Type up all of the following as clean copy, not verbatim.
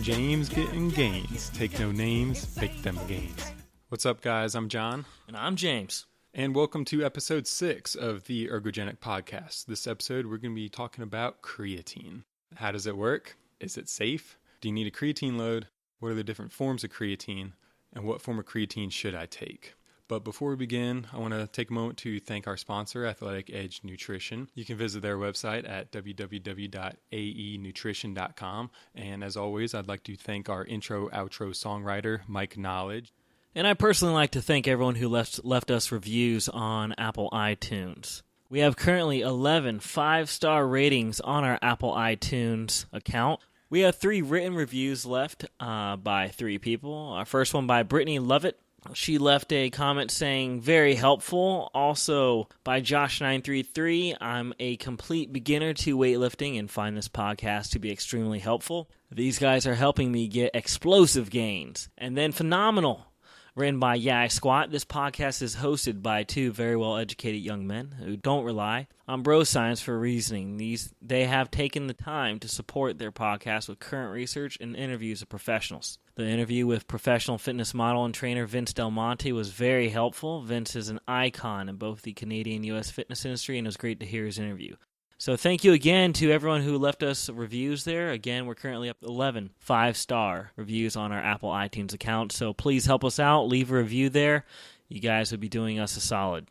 James getting gains. Take no names, make them gains. What's up, guys? I'm John. And I'm James. And welcome to episode 6 of the Ergogenic Podcast. This episode, we're going to be talking about creatine. How does it work? Is it safe? Do you need a creatine load? What are the different forms of creatine? And what form of creatine should I take? But before we begin, I want to take a moment to thank our sponsor, Athletic Edge Nutrition. You can visit their website at www.aenutrition.com. And as always, I'd like to thank our intro-outro songwriter, Mike Knowledge. And I personally like to thank everyone who left us reviews on Apple iTunes. We have currently 11 5-star ratings on our Apple iTunes account. We have 3 written reviews left by 3 people. Our first one by Brittany Lovett. She left a comment saying, very helpful. Also by Josh933, I'm a complete beginner to weightlifting and find this podcast to be extremely helpful. These guys are helping me get explosive gains. And then phenomenal. Written by Yeah I Squat, this podcast is hosted by 2 very well-educated young men who don't rely on bro science for reasoning. They have taken the time to support their podcast with current research and interviews of professionals. The interview with professional fitness model and trainer Vince Del Monte was very helpful. Vince is an icon in both the Canadian and U.S. fitness industry, and it was great to hear his interview. So thank you again to everyone who left us reviews there. Again, we're currently up to 11 5-star reviews on our Apple iTunes account. So please help us out. Leave a review there. You guys would be doing us a solid.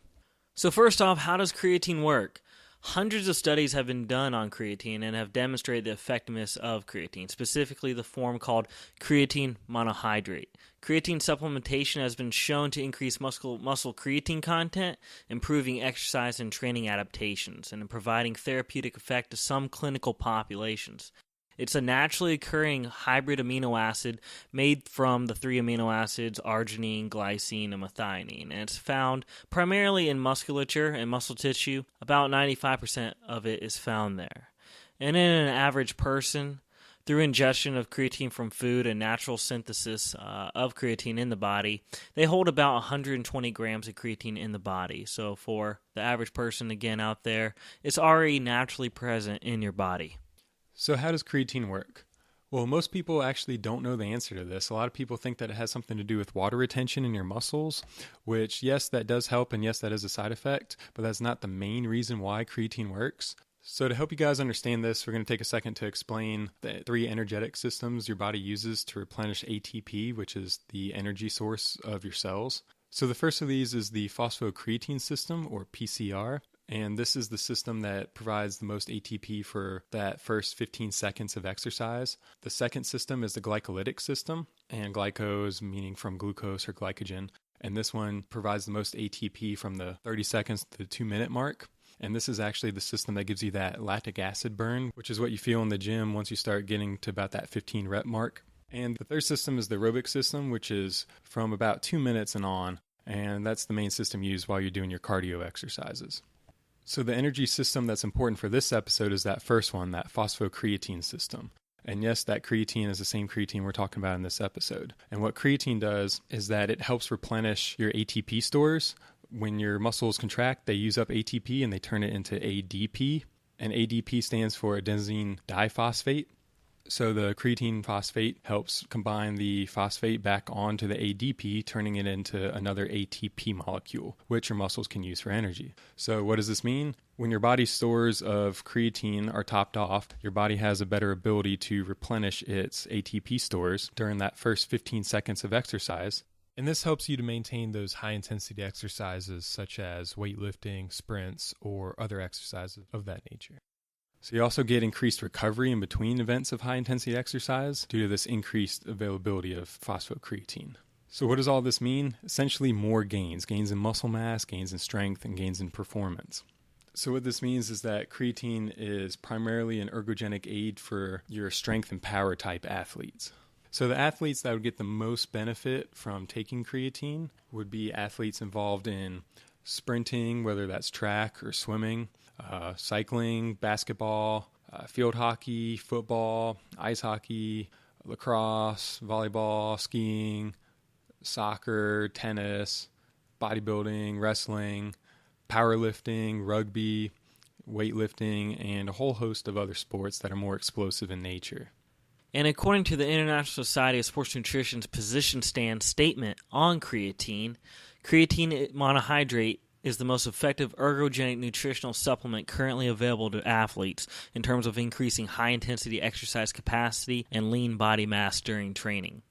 So first off, how does creatine work? Hundreds of studies have been done on creatine and have demonstrated the effectiveness of creatine, specifically the form called creatine monohydrate. Creatine supplementation has been shown to increase muscle creatine content, improving exercise and training adaptations, and providing therapeutic effect to some clinical populations. It's a naturally occurring hybrid amino acid made from the 3 amino acids arginine, glycine, and methionine, and it's found primarily in musculature and muscle tissue. About 95% of it is found there. And in an average person, through ingestion of creatine from food and natural synthesis of creatine in the body, they hold about 120 grams of creatine in the body. So for the average person, again, out there, it's already naturally present in your body. So how does creatine work? Well, most people actually don't know the answer to this. A lot of people think that it has something to do with water retention in your muscles, which, yes, that does help, and yes, that is a side effect, but that's not the main reason why creatine works. So to help you guys understand this, we're going to take a second to explain the 3 energetic systems your body uses to replenish ATP, which is the energy source of your cells. So the first of these is the phosphocreatine system, or PCR. And this is the system that provides the most ATP for that first 15 seconds of exercise. The second system is the glycolytic system, and glycose meaning from glucose or glycogen. And this one provides the most ATP from the 30 seconds to the 2-minute mark. And this is actually the system that gives you that lactic acid burn, which is what you feel in the gym once you start getting to about that 15 rep mark. And the third system is the aerobic system, which is from about 2 minutes and on. And that's the main system used while you're doing your cardio exercises. So the energy system that's important for this episode is that first one, that phosphocreatine system. And yes, that creatine is the same creatine we're talking about in this episode. And what creatine does is that it helps replenish your ATP stores. When your muscles contract, they use up ATP and they turn it into ADP. And ADP stands for adenosine diphosphate. So the creatine phosphate helps combine the phosphate back onto the ADP, turning it into another ATP molecule, which your muscles can use for energy. So what does this mean? When your body's stores of creatine are topped off, your body has a better ability to replenish its ATP stores during that first 15 seconds of exercise. And this helps you to maintain those high-intensity exercises such as weightlifting, sprints, or other exercises of that nature. So you also get increased recovery in between events of high-intensity exercise due to this increased availability of phosphocreatine. So what does all this mean? Essentially more gains in muscle mass, gains in strength, and gains in performance. So what this means is that creatine is primarily an ergogenic aid for your strength and power type athletes. So the athletes that would get the most benefit from taking creatine would be athletes involved in sprinting, whether that's track or swimming, cycling, basketball, field hockey, football, ice hockey, lacrosse, volleyball, skiing, soccer, tennis, bodybuilding, wrestling, powerlifting, rugby, weightlifting, and a whole host of other sports that are more explosive in nature. And according to the International Society of Sports Nutrition's position stand statement on creatine, creatine monohydrate is the most effective ergogenic nutritional supplement currently available to athletes in terms of increasing high-intensity exercise capacity and lean body mass during training.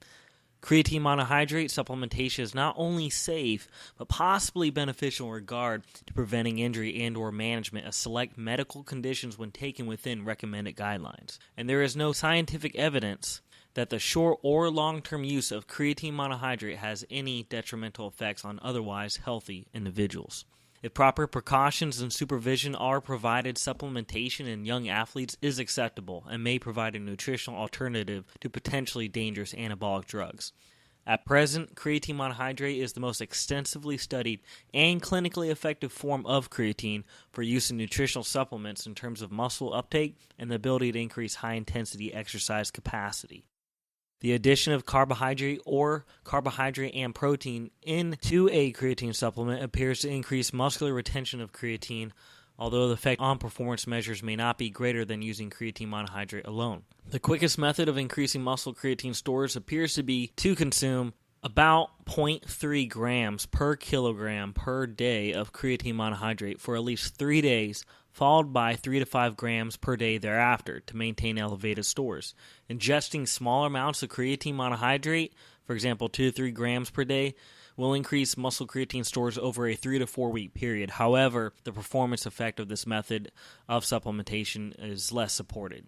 Creatine monohydrate supplementation is not only safe, but possibly beneficial in regard to preventing injury and or management of select medical conditions when taken within recommended guidelines. And there is no scientific evidence that the short or long-term use of creatine monohydrate has any detrimental effects on otherwise healthy individuals. If proper precautions and supervision are provided, supplementation in young athletes is acceptable and may provide a nutritional alternative to potentially dangerous anabolic drugs. At present, creatine monohydrate is the most extensively studied and clinically effective form of creatine for use in nutritional supplements in terms of muscle uptake and the ability to increase high-intensity exercise capacity. The addition of carbohydrate and protein into a creatine supplement appears to increase muscular retention of creatine, although the effect on performance measures may not be greater than using creatine monohydrate alone. The quickest method of increasing muscle creatine stores appears to be to consume about 0.3 grams per kilogram per day of creatine monohydrate for at least 3 days, followed by 3 to 5 grams per day thereafter to maintain elevated stores. Ingesting smaller amounts of creatine monohydrate, for example 2 to 3 grams per day, will increase muscle creatine stores over a 3 to 4 week period. However, the performance effect of this method of supplementation is less supported.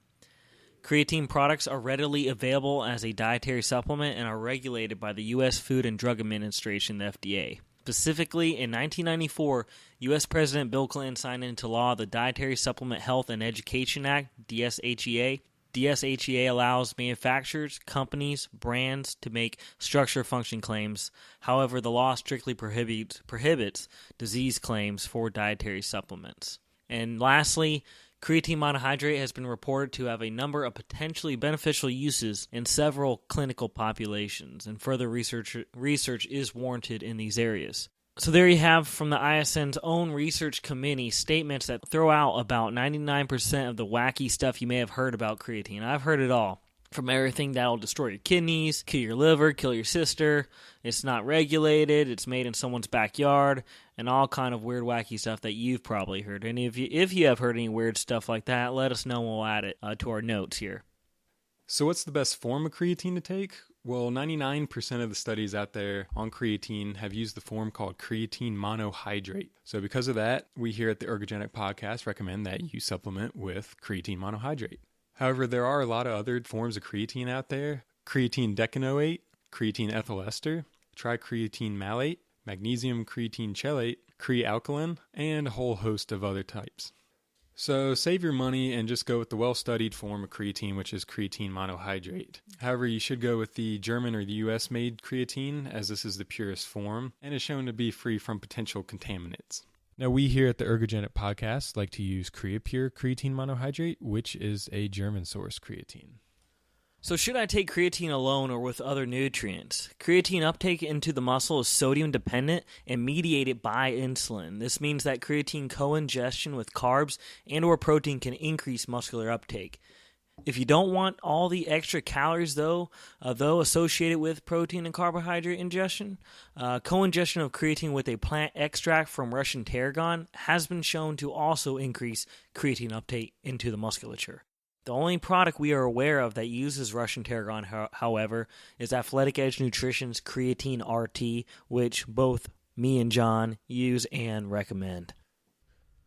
Creatine products are readily available as a dietary supplement and are regulated by the U.S. Food and Drug Administration, the FDA. Specifically, in 1994, U.S. President Bill Clinton signed into law the Dietary Supplement Health and Education Act, DSHEA. DSHEA allows manufacturers, companies, brands to make structure function claims. However, the law strictly prohibits disease claims for dietary supplements. And lastly, creatine monohydrate has been reported to have a number of potentially beneficial uses in several clinical populations, and further research is warranted in these areas. So there you have from the ISN's own research committee statements that throw out about 99% of the wacky stuff you may have heard about creatine. I've heard it all. From everything that'll destroy your kidneys, kill your liver, kill your sister, it's not regulated, it's made in someone's backyard, and all kind of weird, wacky stuff that you've probably heard. And if you have heard any weird stuff like that, let us know and we'll add it to our notes here. So what's the best form of creatine to take? Well, 99% of the studies out there on creatine have used the form called creatine monohydrate. So because of that, we here at the Ergogenic Podcast recommend that you supplement with creatine monohydrate. However, there are a lot of other forms of creatine out there. Creatine decanoate, creatine ethyl ester, tricreatine malate, magnesium creatine chelate, crealkaline, and a whole host of other types. So save your money and just go with the well-studied form of creatine, which is creatine monohydrate. However, you should go with the German or the US-made creatine, as this is the purest form and is shown to be free from potential contaminants. Now, we here at the Ergogenic Podcast like to use CreaPure creatine monohydrate, which is a German-sourced creatine. So should I take creatine alone or with other nutrients? Creatine uptake into the muscle is sodium dependent and mediated by insulin. This means that creatine co-ingestion with carbs and or protein can increase muscular uptake. If you don't want all the extra calories, though associated with protein and carbohydrate ingestion, co-ingestion of creatine with a plant extract from Russian tarragon has been shown to also increase creatine uptake into the musculature. The only product we are aware of that uses Russian tarragon, however, is Athletic Edge Nutrition's Creatine RT, which both me and John use and recommend.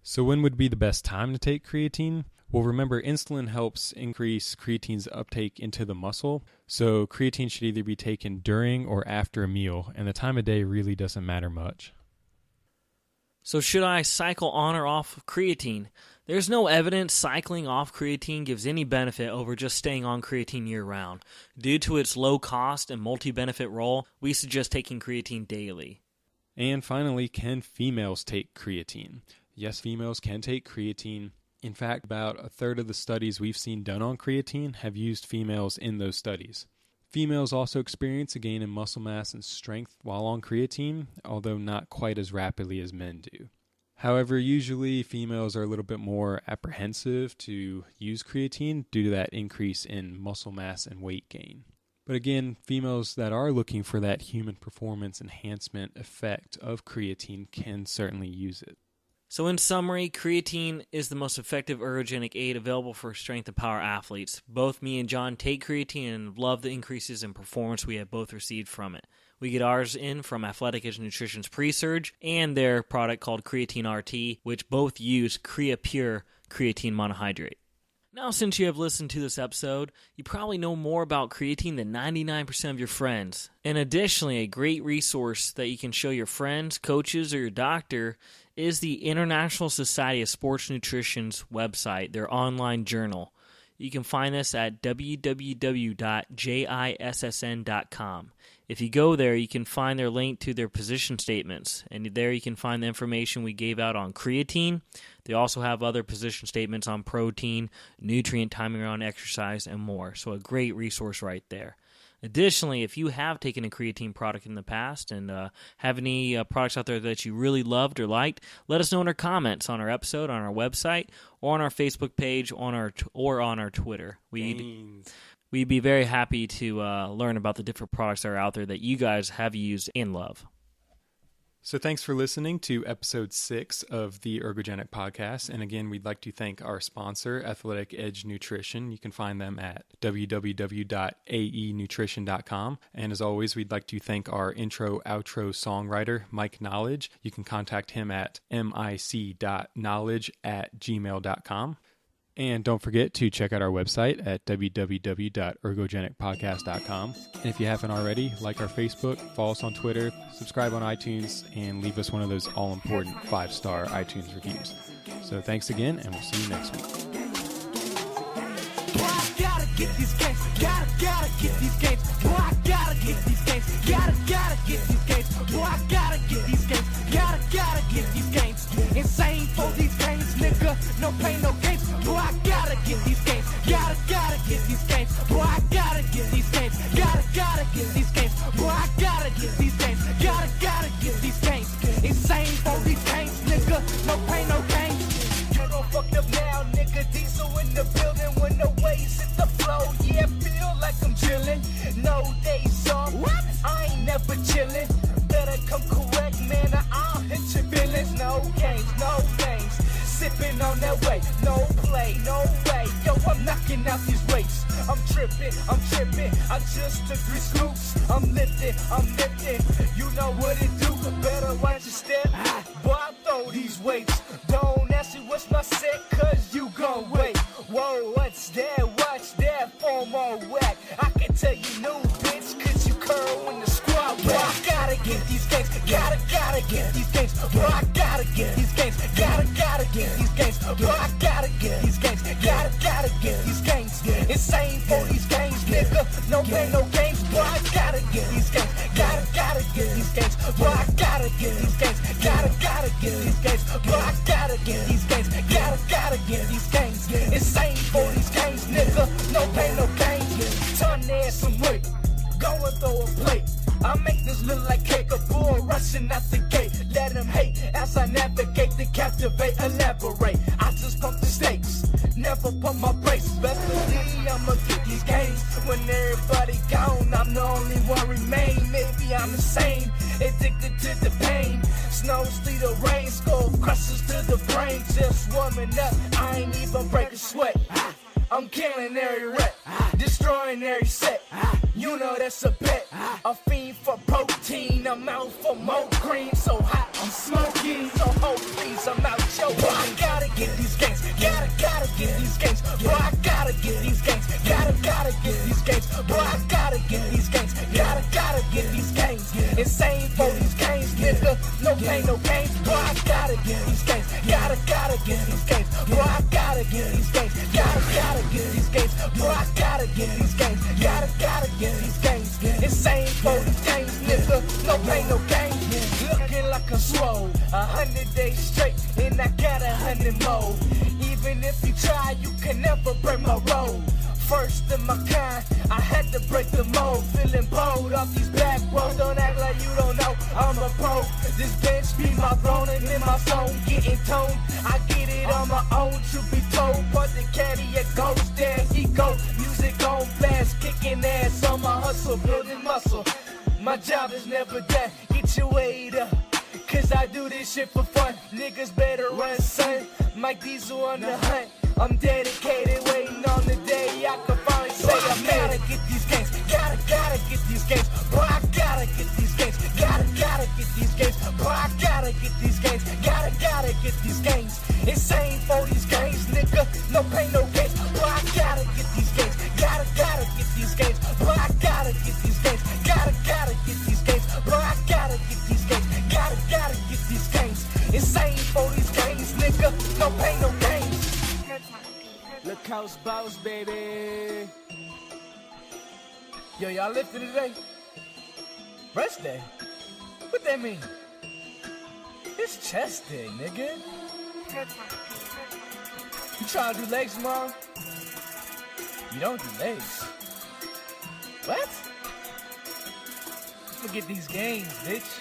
So when would be the best time to take creatine? Well, remember, insulin helps increase creatine's uptake into the muscle, so creatine should either be taken during or after a meal, and the time of day really doesn't matter much. So should I cycle on or off of creatine? There's no evidence cycling off creatine gives any benefit over just staying on creatine year-round. Due to its low cost and multi-benefit role, we suggest taking creatine daily. And finally, can females take creatine? Yes, females can take creatine. In fact, about a third of the studies we've seen done on creatine have used females in those studies. Females also experience a gain in muscle mass and strength while on creatine, although not quite as rapidly as men do. However, usually females are a little bit more apprehensive to use creatine due to that increase in muscle mass and weight gain. But again, females that are looking for that human performance enhancement effect of creatine can certainly use it. So in summary, creatine is the most effective ergogenic aid available for strength and power athletes. Both me and John take creatine and love the increases in performance we have both received from it. We get ours in from Athletic Edge Nutrition's Pre-Surge and their product called Creatine RT, which both use CreaPure creatine monohydrate. Now, since you have listened to this episode, you probably know more about creatine than 99% of your friends. And additionally, a great resource that you can show your friends, coaches, or your doctor is the International Society of Sports Nutrition's website, their online journal. You can find this at www.jissn.com. If you go there, you can find their link to their position statements, and there you can find the information we gave out on creatine. They also have other position statements on protein, nutrient timing around exercise, and more. So a great resource right there. Additionally, if you have taken a creatine product in the past and have any products out there that you really loved or liked, let us know in our comments on our episode, on our website, or on our Facebook page, or on our Twitter. We'd be very happy to learn about the different products that are out there that you guys have used and love. So thanks for listening to episode 6 of the Ergogenic Podcast. And again, we'd like to thank our sponsor, Athletic Edge Nutrition. You can find them at www.aenutrition.com. And as always, we'd like to thank our intro-outro songwriter, Mike Knowledge. You can contact him at mic.knowledge@gmail.com. And don't forget to check out our website at www.ergogenicpodcast.com. And if you haven't already, like our Facebook, follow us on Twitter, subscribe on iTunes, and leave us one of those all-important 5-star iTunes reviews. So thanks again, and we'll see you next week. Gotta get these games. Gotta get these games. Boy, I gotta get these games. Gotta get these games. Boy, I gotta get these games. Gotta get these games. Insane for these games, nigga. No pain, no games. Boy, I gotta get these games. Gotta get these games. Boy, I gotta get these games. Gotta get these games. Boy, I gotta get these games. Gotta get these games. Insane for these games, nigga. No pain, no games. You don't fuck up now, nigga. Diesel in the building when the waves hit the flow. Yeah, feel like I'm chillin'. No days off. What? I ain't never chillin'. Better come correct, man. I'll hit your feelings. No games, no games. Sipping on that way. No play, no way. Yo, I'm knocking out these weights. I'm tripping. I just took 3 scoops. I'm lifting. You know what it do. Better watch your step. Boy, I throw these weights. Don't ask me what's my set, cause you gon' wait. Whoa, what's that? Watch that form on whack. I can tell you new, bitch, cause you curl when the squad. Boy, I gotta get these games. Gotta get these games. Boy, I gotta get these games. Gotta get these games. Boy, I gotta get these games. Gotta get these games. Insane for these games, nigga. No pain, no games. Boy, I gotta get these games. Gotta get these games. Boy, I gotta get these games. Gotta get these games. Boy, I gotta get these games. Gotta get these games. Insane for these games, nigga. No pain, no games. Turn there some weight. Go and throw a plate. I make this look like cake, a bull rushing out the gate. Let him hate as I navigate to captivate, elaborate. I just pump the stakes, never pump my brakes. Best believe I'ma get these games. When everybody gone, I'm the only one remain. Maybe I'm insane, addicted to the pain. Snow, sleet, or rain, skull crushes to the brain. Just warming up, I ain't even breaking sweat. I'm killing every rep, destroying every set. You know that's a bet. A fiend for protein, I'm out for more cream. So hot, I'm smoking. So hold please, I'm out yo. Boy, I gotta get these games. Gotta get these games. Boy, I gotta get these games. Gotta get these games. Boy, I gotta get these games. Gotta get these games. Insane for these games, nigga. No pain, no games. Boy, I gotta get these games. Gotta get these games. Boy, I gotta get these games. Gotta get these games. Boy, I gotta get these games. Gotta get these games. Insane for these games, nigga. No pain, no games. Looking like a swole. 100 days straight, and I got 100 more. Even if you try, you can never break my road. First in my kind, I had to break the mold. Feeling bold off these back roads. Don't act like you don't know I'm a pro. This bench be my throne, and in my zone, getting toned. I get it on my own, to be told. But the caddy, it goes, there he go. Music on blast, kicking ass on my hustle, building muscle. My job is never done, get your weight up. Cause I do this shit for fun. Niggas better run, son. Mike Diesel on the hunt. I'm dedicated, waiting on the day I can finally say I gotta get these games. Gotta get these games. Boy, I gotta get these games. Gotta get these games. Boy, I gotta get these games. Gotta get these games. Insane for these games, nigga. No pain, no games. Boy, I gotta get these games. Gotta get these games. Boy, I gotta get these games. Gotta get these games. Boy, I gotta get these games. Gotta get these games. Insane for these games, nigga. No pain, no games. Look house boss, baby. Yo, y'all lifting today? Rest day? What that mean? It's chest day, nigga. You trying to do legs tomorrow? You don't do legs. What? Forget these games, bitch.